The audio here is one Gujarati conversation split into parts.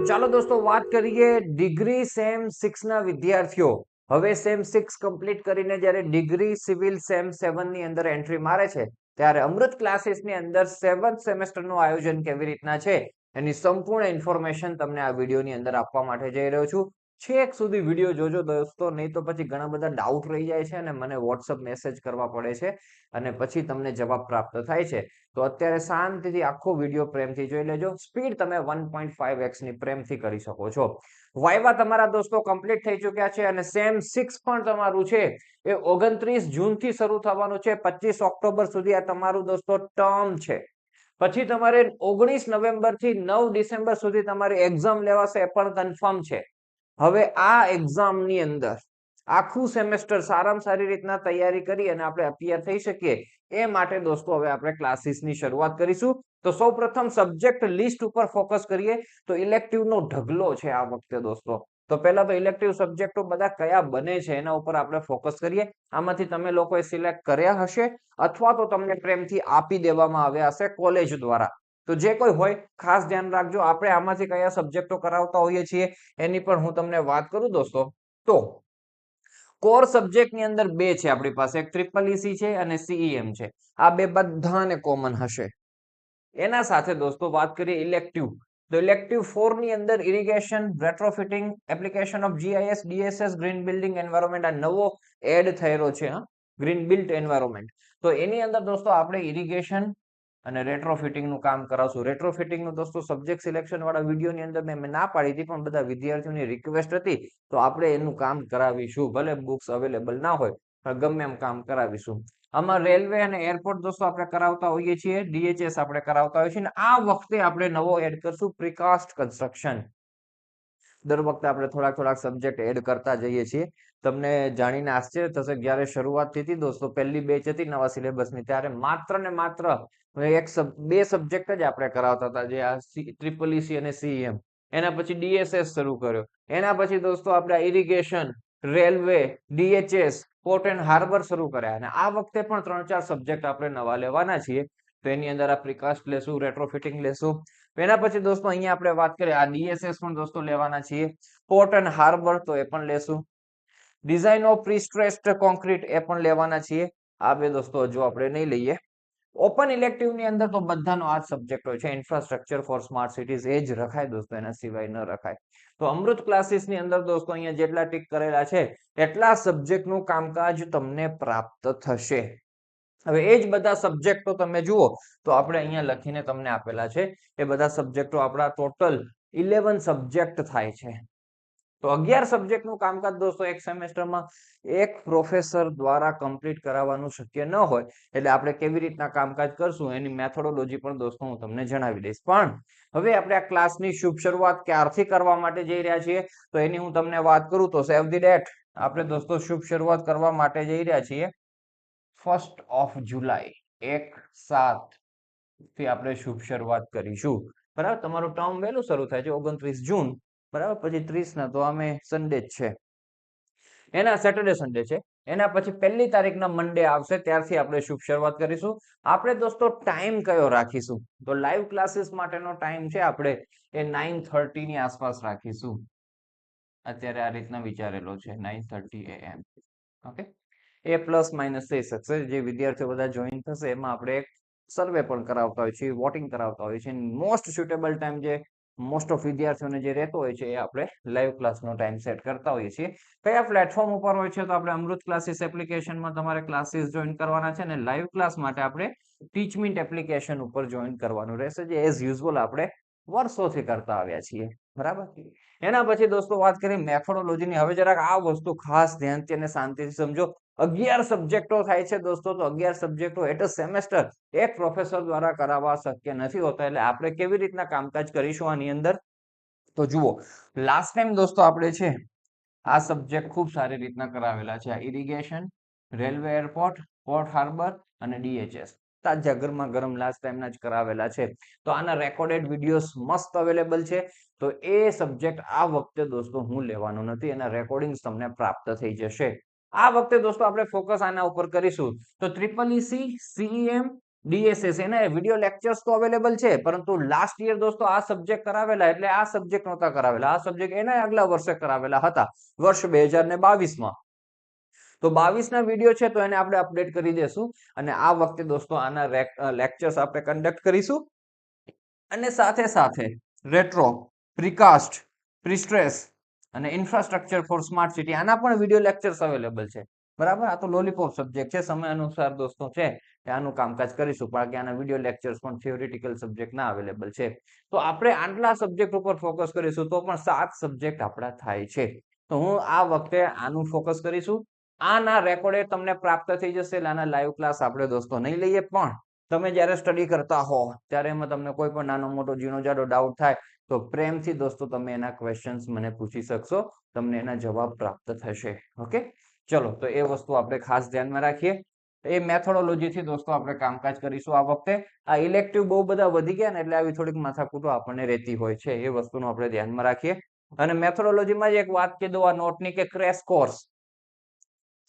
ચાલો દોસ્તો વાત કરીએ ડિગ્રી સેમ 6 ના વિદ્યાર્થીઓ હવે સેમ 6 કમ્પ્લીટ કરીને જ્યારે ડિગ્રી સિવિલ સેમ 7 ની અંદર એન્ટ્રી મારે છે ત્યારે અમૃત ક્લાસીસ ની અંદર 7th સેમેસ્ટર નું આયોજન કેવી રીતના છે એની સંપૂર્ણ ઇન્ફોર્મેશન તમને આ વિડિયોની અંદર આપવા માટે જઈ રહ્યો છું. છેક સુધી વિડિયો જોજો દોસ્તો, નહીં તો પછી ઘણા બધા ડાઉટ રહી જાય છે અને મને WhatsApp મેસેજ કરવા પડે છે અને પછી તમને જવાબ પ્રાપ્ત થાય છે. તો અત્યારે શાંતિથી આખો વિડિયો પ્રેમથી જોઈ લેજો. સ્પીડ તમે 1.5x ની પ્રેમથી કરી શકો છો. વાયવા તમારા દોસ્તો કમ્પ્લીટ થઈ ચૂક્યા છે અને સેમ 6 પણ તમારું છે એ 29 જૂન થી શરૂ થવાનું છે. 25 ઓક્ટોબર સુધી આ તમારું દોસ્તો ટર્મ છે. પછી તમારે 19 નવેમ્બર થી 9 ડિસેમ્બર સુધી તમારી એક્ઝામ લેવાશે એ પણ કન્ફર્મ છે. હવે આ એક્ઝામ ની અંદર આખું સેમેસ્ટર સારામાં સારી રીતના તૈયારી કરી અને આપણે અપિયર થઈ શકીએ એ માટે દોસ્તો હવે આપણે ક્લાસીસની શરૂઆત કરીશું. તો સૌપ્રથમ સબ્જેક્ટ લિસ્ટ ઉપર ફોકસ કરીએ તો ઇલેક્ટિવ નો ઢગલો છે આ વખતે દોસ્તો. તો પહેલા તો ઇલેક્ટિવ સબ્જેક્ટો બધા કયા બને છે એના ઉપર આપણે ફોકસ કરીએ. આમાંથી તમે લોકોએ સિલેક્ટ કર્યા હશે અથવા તો તમને પ્રેમથી આપી દેવામાં આવ્યા હશે કોલેજ દ્વારા. તો જે કોઈ હોય ખાસ ધ્યાન રાખજો. આપણે આમાંથી કયા સબ્જેક્ટો કરાવતા હોઈએ છીએ એની પણ હું તમને વાત કરું દોસ્તો. તો કોર સબ્જેક્ટ ની અંદર બે છે આપણી પાસે, એક ટ્રિપલ ઈસી છે અને સીઈએમ છે. આ બે બધાને કોમન હશે. એના સાથે દોસ્તો વાત કરીએ ઇલેક્ટિવ. તો ઇલેક્ટિવ 4 ની અંદર irrigation, retrofitting, application of GIS, DSS, green building environment આ નવો એડ થયેલો છે. Green built environment. તો એની અંદર દોસ્તો આપણે ઇરિગેશન અને રેટ્રોફિટિંગ નું કામ કરાવશું. રેટ્રોફિટિંગ નું દોસ્તો સબ્જેક્ટ સિલેક્શન વાળા વિડીયોની અંદર મેં ના પાડી હતી, પણ બધા વિદ્યાર્થીઓની રિક્વેસ્ટ હતી તો આપણે એનું કામ કરાવીશું. ભલે બુક્સ અવેલેબલ ના હોય પણ ગમે એમ કામ કરાવીશું. આમાં રેલવે અને એરપોર્ટ દોસ્તો આપણે કરાવતા હોઈએ છીએ, ડીએચએસ આપણે કરાવતા હોઈએ છીએ અને આ વખતે આપણે નવો એડ કરશું પ્રીકાસ્ટ કન્સ્ટ્રક્શન. દર વખતે આપણે થોડાક સબ્જેક્ટ એડ કરતા જઈએ છીએ. તમને જાણીને આશ્ચર્ય થશે, જ્યારે શરૂઆત થઈ હતી દોસ્તો, પહેલી બેચ હતી નવા સિલેબસની, ત્યારે માત્ર ને માત્ર બે સબ્જેક્ટ જ આપણે કરાવતા હતા, જે આ ટ્રિપલ ઈસી અને સીએમ. એના પછી ડીએસએસ શરૂ કર્યો. એના પછી દોસ્તો આપણે irrigation, railway, DHS, port and harbour શરૂ કર્યા અને આ વખતે પણ 3-4 સબ્જેક્ટ આપણે નવા લેવાના છીએ. તો એની અંદર આ પ્રીકાસ્ટ લેશું, રેટ્રોફિટિંગ લેશું. એના પછી દોસ્તો અહીંયા આપણે વાત કરીએ આ ડીએસએસ પણ દોસ્તો લેવાના છીએ. પોર્ટ એન્ડ હાર્બર તો એ પણ લેશું. ડિઝાઇન ઓફ પ્રીસ્ટ્રેસ્ડ કોન્ક્રીટ એ પણ લેવાના છીએ. આ બે દોસ્તો હજુ આપણે નહીં લઈએ. ઓપન ઇલેક્ટિવ ની અંદર તો બધાનો આ જ સબ્જેક્ટ હોય છે, ઇન્ફ્રાસ્ટ્રક્ચર ફોર સ્માર્ટ સિટીઝ. એ જ રખાય દોસ્તો, એના સિવાય ન રખાય. તો અમૃત ક્લાસીસ ની અંદર દોસ્તો અહીંયા જેટલા ટીક કરેલા છે એટલા સબ્જેક્ટ નું કામકાજ તમને પ્રાપ્ત થશે. હવે એ જ બધા સબ્જેક્ટો તમે જુઓ તો આપણે અહીંયા લખીને તમને આપેલા છે. એ બધા સબ્જેક્ટો આપણા ટોટલ 11 સબ્જેક્ટ થાય છે. તો 11 સબ્જેક્ટ નું કામકાજ દોસ્તો એક સેમેસ્ટરમાં એક પ્રોફેસર દ્વારા કમ્પ્લીટ કરાવવાનું શક્ય ન હોય. એટલે આપણે કેવી રીતના કામકાજ કરશું એની મેથોડોલોજી પણ દોસ્તો હું તમને જણાવી દઈશ. પણ હવે આપણે આ ક્લાસની શુભ શરૂઆત ક્યારથી કરવા માટે જઈ રહ્યા છીએ તો એની હું તમને વાત કરું તો સેવ ધી ડેટ. આપણે દોસ્તો શુભ શરૂઆત કરવા માટે જઈ રહ્યા છીએ 1st of જુલાઈ. 1/7 થી આપણે શુભ શરૂઆત કરીશું. બરાબર, તમારું ટર્મ વહેલું શરૂ થાય છે 29 જૂન. બરાબર, પછી 30 ના તો અમે સન્ડે જ છે, એના સેટરડે સન્ડે છે. એના પછી 1લી તારીખના મંડે આવશે, ત્યારથી આપણે શુભ શરૂઆત કરીશું. આપણે દોસ્તો ટાઈમ કયો રાખીશું તો લાઈવ ક્લાસીસ માટેનો ટાઈમ છે આપણે એ 9:30 ની આસપાસ રાખીશું. અત્યારે આ રીતના વિચારેલો છે 9:30 AM. Okay, A plus minus થઈ શકશે. જે વિદ્યાર્થીઓ બધા જોઈન થશે એમાં આપણે એક સર્વે પણ કરાવતા હોય છે, વોટિંગ કરાવતા હોય છે. મોસ્ટ સુટેબલ ટાઈમ જે મોસ્ટ ઓફ વિદ્યાર્થીઓને જે રહેતો હોય છે એ આપણે લાઈવ ક્લાસનો ટાઈમ સેટ કરતા હોઈએ છીએ. કયા પ્લેટફોર્મ ઉપર હોય છે તો આપણે અમૃત ક્લાસીસ એપ્લિકેશનમાં તમારે ક્લાસીસ જોઈન કરવાના છે અને લાઈવ ક્લાસ માટે આપણે ટીચમીન્ટ એપ્લિકેશન ઉપર જોઈન કરવાનું રહેશે, જે એઝ યુઝ્યુઅલ આપણે વર્ષોથી કરતા આવ્યા છીએ. બરાબર. એના પછી દોસ્તો વાત કરીએ મેથોડોલોજીની. હવે જરાક આ વસ્તુ ખાસ ધ્યાનથી અને શાંતિથી સમજો. 11 સબ્જેક્ટો થાય છે દોસ્તો. તો 11 સબ્જેક્ટો એટ અ સેમેસ્ટર એક પ્રોફેસર દ્વારા કરાવવા શક્ય નથી હોતા. એટલે આપણે કેવી રીતના કામકાજ કરીશું આની અંદર તો જુઓ, લાસ્ટ ટાઈમ દોસ્તો આપણે છે આ સબ્જેક્ટ ખૂબ સારી રીતના કરાવેલા છે. Irrigation, railway, airport, port harbour અને ડીએચએસ તાજા ગરમા ગરમ લાસ્ટ ટાઈમના જ કરાવેલા છે. તો આના રેકોર્ડેડ વિડીયોઝ મસ્ત અવેલેબલ છે. તો એ સબ્જેક્ટ આ વખતે દોસ્તો હું લેવાનો નથી, એના રેકોર્ડિંગ્સ તમને પ્રાપ્ત થઈ જશે. આ વખતે દોસ્તો આપણે ફોકસ આના ઉપર કરીશું. તો ટ્રિપલ ઈસી, સીઈએમ, ડીએસએસ એના વિડીયો લેક્ચર્સ તો અવેલેબલ છે, પરંતુ લાસ્ટ યર દોસ્તો આ સબ્જેક્ટ કરાવેલા એટલે આ સબ્જેક્ટ નહોતા કરાવેલા, આ સબ્જેક્ટ એના આગલા વર્ષે કરાવેલા હતા વર્ષ 2022 માં. તો 22 ના વિડીયો છે તો એને આપણે અપડેટ કરી દેશું અને આ વખતે દોસ્તો આના લેક્ચર્સ આપણે કન્ડક્ટ કરીશું અને સાથે સાથે રેટ્રો, પ્રીકાસ્ટ, પ્રીસ્ટ્રેસ અને ઇન્ફ્રાસ્ટ્રક્ચર ફોર સ્માર્ટ સિટી આના પણ વિડીયો લેક્ચર્સ અવેલેબલ છે. બરાબર, આ તો લોલીપોપ સબ્જેક્ટ છે, સમય અનુસાર દોસ્તો છે એ આનું કામકાજ કરીશું, પણ કે આના વિડીયો લેક્ચર્સ પણ થિયોરિટિકલ સબ્જેક્ટ ના અવેલેબલ છે. તો આપણે આટલા સબ્જેક્ટ ઉપર ફોકસ કરીશું તો પણ 7 સબ્જેક્ટ આપણા થાય છે. તો હું આ વખતે આનું ફોકસ કરીશું. આના રેકોર્ડે તમને પ્રાપ્ત થઈ જશે એટલે આના લાઈવ ક્લાસ આપણે દોસ્તો નહીં લઈએ, પણ તમે જ્યારે સ્ટડી કરતા હો ત્યારે એમાં તમને કોઈ પણ નાનો મોટો ઝીણો જાડો ડાઉટ થાય તો પ્રેમથી દોસ્તો તમે એના ક્વેશ્ચન્સ મને પૂછી શકશો, તમને એના જવાબ પ્રાપ્ત થશે. ઓકે, ચલો તો એ વસ્તુ આપણે ખાસ ધ્યાનમાં રાખીએ. એ મેથોડોલોજી થી દોસ્તો આપણે કામકાજ કરીશું આ વખતે. આ ઇલેક્ટિવ બહુ બધા વધી ગયા ને એટલે આવી થોડીક માથાકૂટો આપણને રહેતી હોય છે, એ વસ્તુનું આપણે ધ્યાનમાં રાખીએ. અને મેથોડોલોજીમાં જ એક વાત કહી દઉં આ નોટની કે ક્રેશ કોર્સ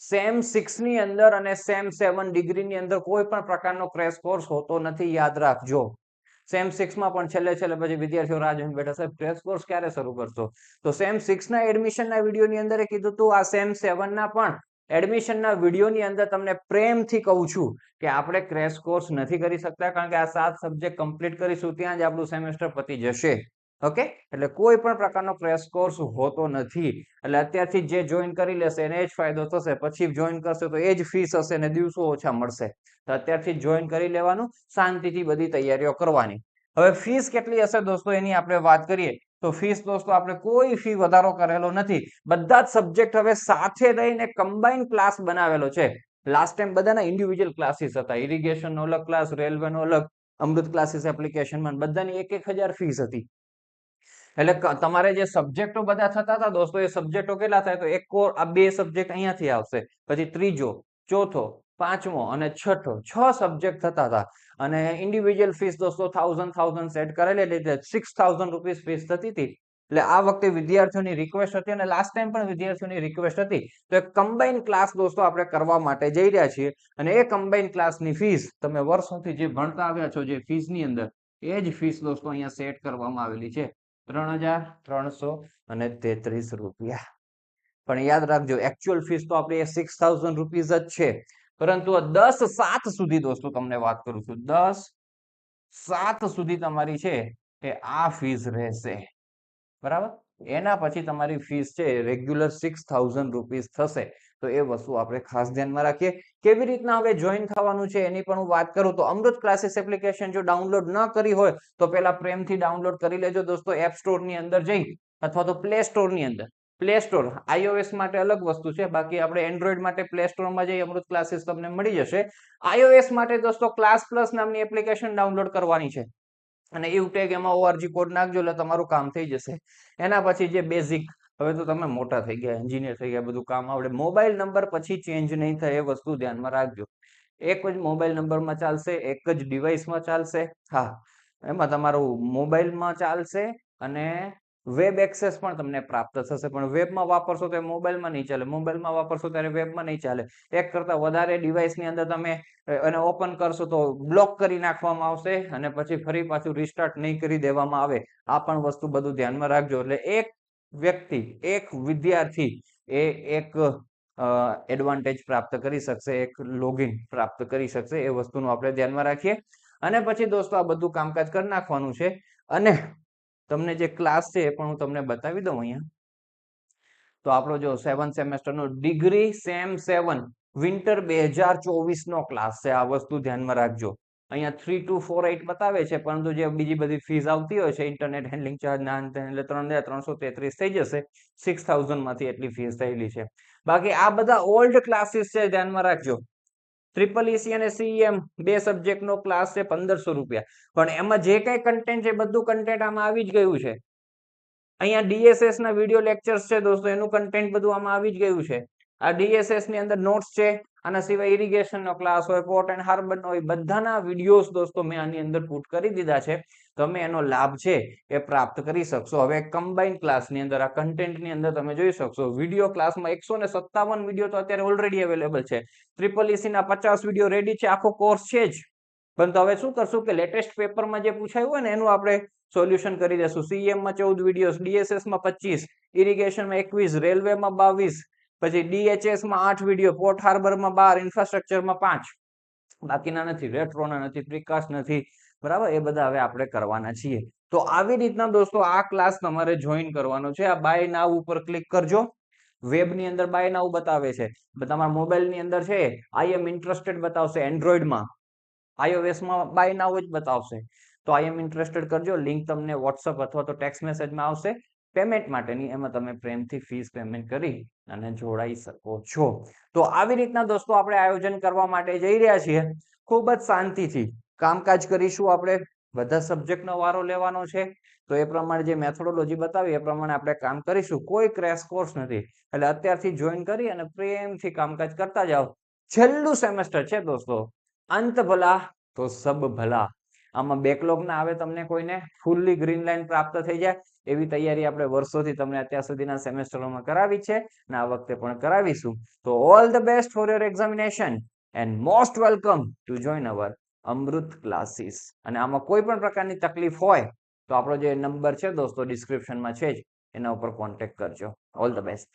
સેમ 6 ની અંદર અને સેમ 7 ડિગ્રીની અંદર કોઈ પણ પ્રકારનો ક્રેશ કોર્સ હોતો નથી, યાદ રાખજો. સેમ 6 માં પણ છેલ્લે પછી વિદ્યાર્થીઓ રાહ જોઈને બેઠા, સાહેબ ક્રેશ કોર્સ ક્યારે શરૂ કરશો? તો સેમ 6 ના એડમિશનના વિડીયોની અંદર કીધું હતું, આ સેમ 7 ના પણ એડમિશનના વિડીયોની અંદર તમને પ્રેમથી કહું છું કે આપણે ક્રેશ કોર્સ નથી કરી શકતા, કારણ કે આ 7 સબ્જેક્ટ કમ્પ્લીટ કરીશું ત્યાં જ આપણું સેમેસ્ટર પતી જશે. ઓકે, એટલે કોઈ પણ પ્રકારનો ક્રેશ કોર્સ હોતો નથી. એટલે અત્યારથી જે જોઈન કરી લેશે એને જ ફાયદો થશે, પછી જોઈન કરશે તો એ જ ફીસ હશે ને દિવસો ઓછા મળશે. તો અત્યારથી જોઈન કરી લેવાનું, શાંતિથી બધી તૈયારીઓ કરવાની. હવે ફીસ કેટલી હશે દોસ્તો એની આપણે વાત કરીએ તો ફીસ દોસ્તો આપણે કોઈ ફી વધારો કરેલો નથી, બધા જ સબ્જેક્ટ હવે સાથે રહીને કમ્બાઈન ક્લાસ બનાવેલો છે. લાસ્ટ ટાઈમ બધાના ઇન્ડિવિજ્યુઅલ ક્લાસીસ હતા, ઇરિગેશનનો અલગ ક્લાસ, રેલવેનો અલગ, અમૃત ક્લાસીસ એપ્લિકેશનમાં બધાની 1000 ફીસ હતી. એટલે તમારે જે સબ્જેક્ટો બધા થતા હતા દોસ્તો એ સબ્જેક્ટો કેટલા થાય તો એક કોર આ બે સબ્જેક્ટ અહીંયાથી આવશે, પછી ત્રીજો, ચોથો, પાંચમો અને છઠ્ઠો, 6 સબ્જેક્ટ થતા હતા. અને ઇન્ડિવિજ્યુઅલ ફીસ દોસ્તો 1000 સેટ કરેલી એટલે 6000 રૂપીસ ફીસ થતી હતી. એટલે આ વખતે વિદ્યાર્થીઓની રિક્વેસ્ટ હતી અને લાસ્ટ ટાઈમ પણ વિદ્યાર્થીઓની રિક્વેસ્ટ હતી, તો એક કમ્બાઈન ક્લાસ દોસ્તો આપણે કરવા માટે જઈ રહ્યા છીએ. અને એ કમ્બાઈન ક્લાસની ફીસ તમે વર્ષોથી જે ભણતા આવ્યા છો જે ફીસની અંદર એ જ ફીસ દોસ્તો અહીંયા સેટ કરવામાં આવેલી છે, 3333 રૂપિયા. પણ યાદ રાખજો એકચ્યુઅલ ફીસ તો આપણી 6000 રૂપીસ જ છે, પરંતુ 10/7 સુધી દોસ્તો તમને વાત કરું છું, 10/7 સુધી તમારી છે એ આ ફીસ રહેશે. બરાબર, એના પછી તમારી ફીસ છે રેગ્યુલર 6000 રૂપીસ થશે. તો એ વસ્તુ આપણે ખાસ ધ્યાનમાં રાખીએ. કેવી રીતના હવે જોઈન થવાનું છે એની પણ હું વાત કરું તો અમૃત ક્લાસીસ એપ્લિકેશન જો ડાઉનલોડ ન કરી હોય તો પેલા પ્રેમથી ડાઉનલોડ કરી લેજો દોસ્તો, એપ સ્ટોર ની અંદર જઈ અથવા તો પ્લે સ્ટોર ની અંદર. પ્લે સ્ટોર iOS માટે અલગ વસ્તુ છે, બાકી આપણે એન્ડ્રોઈડ માટે પ્લે સ્ટોરમાં જઈ અમૃત ક્લાસીસ તમને મળી જશે. iOS માટે દોસ્તો ક્લાસ પ્લસ નામની એપ્લિકેશન ડાઉનલોડ કરવાની છે અને યુટેગ એમાં org કોડ નાખજો એટલે તમારું કામ થઈ જશે. એના પછી જે બેઝિક, હવે તો તમે મોટા થઈ ગયા, એન્જિનિયર થઈ ગયા, બધું કામ આવડે. મોબાઈલ નંબર પછી ચેન્જ નહીં થાય એ વસ્તુ ધ્યાનમાં રાખજો. એક જ મોબાઈલ નંબરમાં ચાલશે, એક જ ડિવાઇસમાં ચાલશે. હા, એમાં તમારું મોબાઈલમાં ચાલશે અને વેબ એક્સેસ પણ તમને પ્રાપ્ત થશે, પણ વેબમાં વાપરશો તો મોબાઈલમાં નહીં ચાલે, મોબાઈલમાં વાપરશો ત્યારે વેબમાં નહીં ચાલે. એક કરતા વધારે ડિવાઇસની અંદર તમે એને ઓપન કરશો તો બ્લોક કરી નાખવામાં આવશે અને પછી ફરી પાછું રિસ્ટાર્ટ નહીં કરી દેવામાં આવે. આ પણ વસ્તુ બધું ધ્યાનમાં રાખજો. એટલે એક વ્યક્તિ, એક વિદ્યાર્થી એ એક એડવાન્ટેજ પ્રાપ્ત કરી શકશે, એક લોગિન પ્રાપ્ત કરી શકશે. એ વસ્તુનું આપણે ધ્યાનમાં રાખીએ અને પછી દોસ્તો આ બધું કામકાજ કરી નાખવાનું છે. અને તમને જે ક્લાસ છે એ પણ હું તમને બતાવી દઉં અહીંયા. તો આપણો જો 7 સેમેસ્ટરનો ડિગ્રી સેમ 7 વિન્ટર 2024 નો ક્લાસ છે. આ વસ્તુ ધ્યાનમાં રાખજો. અહીંયા 3248 બતાવે છે, પરંતુ જે બીજી બધી ફીસ આવતી હોય છે, ઇન્ટરનેટ હેન્ડલિંગ ચાર્જ ના એટલે 3333 થઈ જશે. 6000 માંથી એટલી ફીસ થયેલી છે. બાકી આ બધા ઓલ્ડ ક્લાસીસ છે, ધ્યાનમાં રાખજો. ટ્રિપલ EC અને CEM બે સબ્જેક્ટનો ક્લાસ છે 1500 રૂપિયા, પણ એમાં જે કઈ કન્ટેન્ટ છે બધું કન્ટેન્ટ આમાં આવી જ ગયું છે. અહીંયા DSS ના વિડિયો લેક્ચર્સ છે દોસ્તો, એનું કન્ટેન્ટ બધું આમાં આવી જ ગયું છે. આ DSS ની અંદર નોટ્સ છે, આના સિવાય ઇરિગેશન નો ક્લાસ હોય, પોર્ટ એન્ડ હાર્બર નો હોય, બધાના વિડીયોઝ દોસ્તો મેં આની અંદર પુટ કરી દીધા છે. તમે એનો લાભ છે એ પ્રાપ્ત કરી શકશો. હવે કમ્બાઈન ક્લાસની અંદર આ કન્ટેન્ટની અંદર તમે જોઈ શકશો વિડીયો ક્લાસમાં 157 વિડીયો તો અત્યારે ઓલરેડી અવેલેબલ છે. ટ્રિપલ EC ના 50 વિડીયો રેડી છે, આખો કોર્સ છે જ. પરંતુ હવે શું કરશું કે લેટેસ્ટ પેપરમાં જે પૂછાયું હોય ને એનું આપણે સોલ્યુશન કરી દેશું. CM માં 14 વિડીયો, DSS માં 25, ઇરિગેશનમાં 21, રેલવેમાં 22, પછી DHS માં 8 વિડીયો, પોર્ટ હાર્બરમાં 12, ઇન્ફ્રાસ્ટ્રક્ચરમાં 5. બાકીના નથી, રેટ્રોના નથી, પ્રિકાસ નથી, બરાબર. એ બધા હવે આપણે કરવાના છીએ. તો આવી રીતના દોસ્તો આ ક્લાસ તમારે જોઈન કરવાનો છે. આ બાય નાવ ઉપર ક્લિક કરજો. વેબની અંદર બાય નાવ બતાવે છે, તમારા મોબાઈલની અંદર છે આઈ એમ ઇન્ટરેસ્ટેડ બતાવશે. એન્ડ્રોઈડમાં, iOS-માં બાય નાવ જ બતાવશે. તો આઈ એમ ઇન્ટરેસ્ટેડ કરજો. લિંક તમને વોટ્સઅપ અથવા તો ટેક્સ્ટ મેસેજમાં આવશે પેમેન્ટ માટેની. એમાં તમે પ્રેમથી ફીસ પેમેન્ટ કરી અને જોડાઈ શકો છો. તો આવી રીતના દોસ્તો આપણે આયોજન કરવા માટે જઈ રહ્યા છીએ. ખૂબ જ શાંતિથી કામકાજ કરીશું. આપણે બધા સબ્જેક્ટનો વારો લેવાનો છે. તો એ પ્રમાણે જે મેથોડોલોજી બતાવી એ પ્રમાણે આપણે કામ કરીશું. કોઈ ક્રેશ કોર્સ નથી, એટલે અત્યારથી જોઈન કરી અને પ્રેમથી કામકાજ કરતા જાઓ. છેલ્લું સેમેસ્ટર છે દોસ્તો, અંત ભલા તો સબ ભલા. આમાં બેકલોગ ના આવે, તમને કોઈને ફૂલ્લી ગ્રીન લાઈન પ્રાપ્ત થઈ જાય એવી તૈયારી આપણે વર્ષોથી તમને અત્યાર સુધીના સેમેસ્ટરોમાં કરાવી છે અને આ વખતે પણ કરાવીશું. તો all the best for your examination and most welcome to join our Amrit classes. અને આમાં કોઈ પણ પ્રકારની તકલીફ હોય તો આપણો જે નંબર છે દોસ્તો ડિસ્ક્રિપ્શનમાં છે જ, એના ઉપર કોન્ટેક્ટ કરજો. All the best.